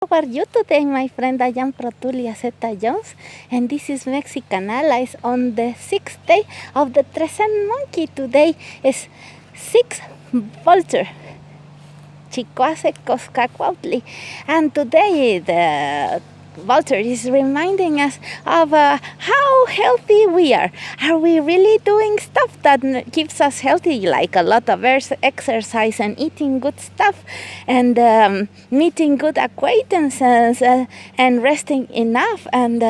How are you today, my friend? I am Protulia Xeta-Llouns, and this is Mexican Allies on the 6th day of the Trezene monkey. Today is 6 Volture, Chicoace, Cozcacuauhtli, and today the Volture is reminding us of how healthy we are. Are we really doing stuff that keeps us healthy, like a lot of exercise and eating good stuff and meeting good acquaintances and resting enough and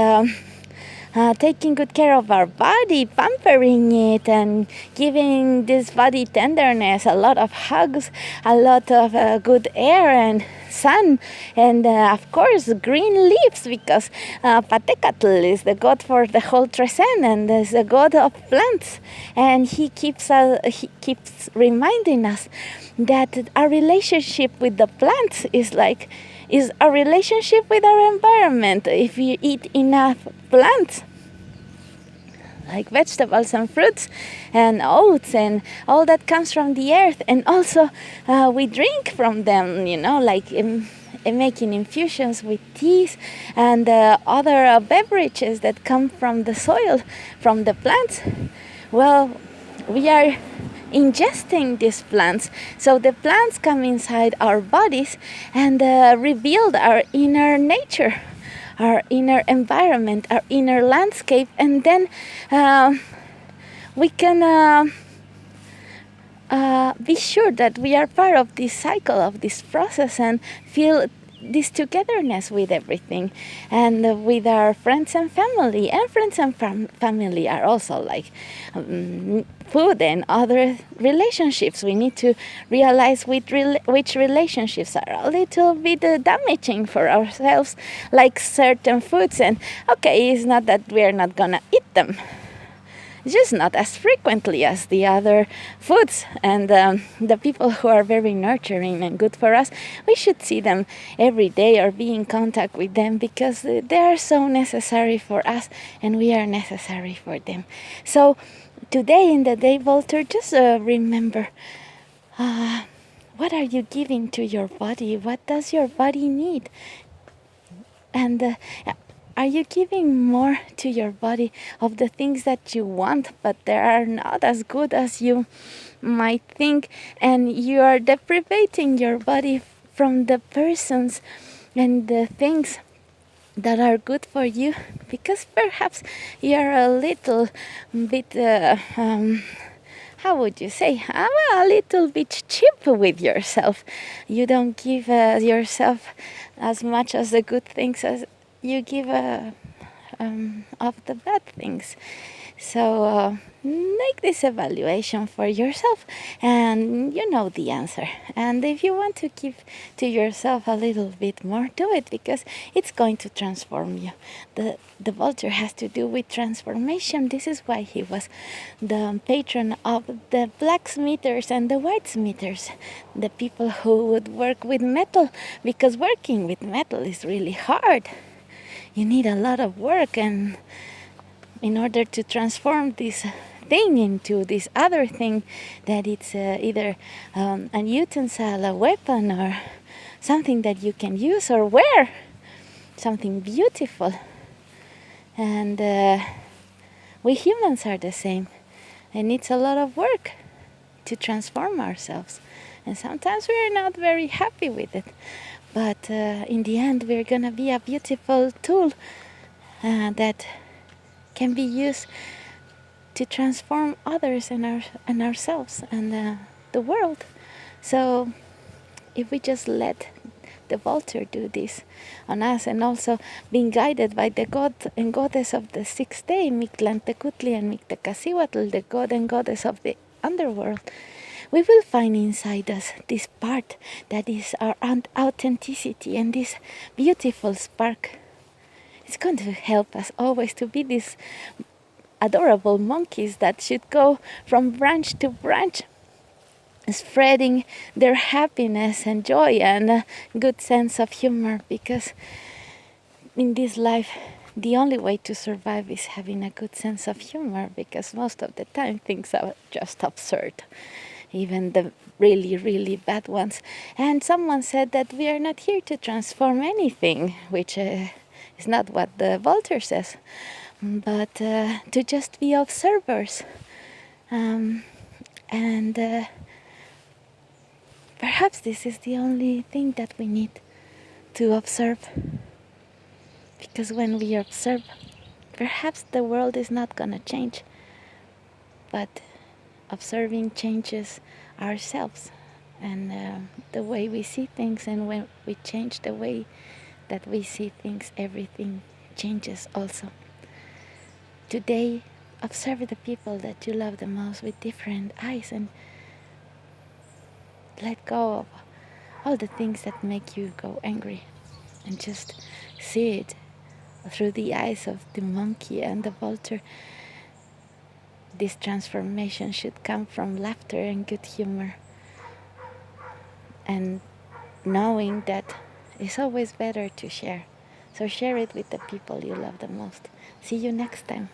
taking good care of our body, pampering it and giving this body tenderness, a lot of hugs, a lot of good air and sun, and of course green leaves, because Cozcacuauhtli is the god for the whole Trezene and is the god of plants, and he keeps reminding us that our relationship with the plants is a relationship with our environment. If you eat enough plants, like vegetables and fruits and oats and all that comes from the earth, and also we drink from them, like making infusions with teas and other beverages that come from the soil, from the plants. Well, we are ingesting these plants, so the plants come inside our bodies and rebuild our inner nature, our inner environment, our inner landscape, and then we can be sure that we are part of this cycle, of this process, and feel this togetherness with everything, and with our friends and family. And friends and family are also like food and other relationships. We need to realize which relationships are a little bit damaging for ourselves, like certain foods. And okay, it's not that we're not gonna eat them, just not as frequently as the other foods. And the people who are very nurturing and good for us, we should see them every day or be in contact with them, because they are so necessary for us and we are necessary for them. So today, in the day Volture, just remember, what are you giving to your body? What does your body need? And are you giving more to your body of the things that you want, but they are not as good as you might think, and you are deprivating your body from the persons and the things that are good for you, because perhaps you are a little bit how would you say, a little bit cheap with yourself. You don't give yourself as much as the good things as you give of the bad things. So make this evaluation for yourself, and you know the answer. And if you want to give to yourself a little bit more, do it, because it's going to transform you. The Volture has to do with transformation. This is why he was the patron of the blacksmithers and the whitesmithers, the people who would work with metal, because working with metal is really hard. You need a lot of work, and in order to transform this thing into this other thing, that it's either a utensil, a weapon, or something that you can use or wear, something beautiful. And we humans are the same, and it's a lot of work to transform ourselves, and sometimes we're not very happy with it, but in the end we're gonna be a beautiful tool that can be used to transform others and ourselves and the world. So if we just let the Volture do this on us, and also being guided by the god and goddess of the 6th day, Mictlantecutli and Mictecacihuatl, the god and goddess of the underworld, we will find inside us this part that is our authenticity and this beautiful spark. It's going to help us always to be these adorable monkeys that should go from branch to branch, spreading their happiness and joy and a good sense of humor, because in this life the only way to survive is having a good sense of humor, because most of the time things are just absurd. even the really, really bad ones. And someone said that we are not here to transform anything, which is not what the Volture says, but to just be observers. And perhaps this is the only thing that we need to observe. Because when we observe, perhaps the world is not gonna change, but observing changes ourselves and the way we see things. And when we change the way that we see things, everything changes also. Today, observe the people that you love the most with different eyes and let go of all the things that make you go angry and just see it through the eyes of the monkey and the vulture. This transformation should come from laughter and good humor, and knowing that it's always better to share. So share it with the people you love the most. See you next time.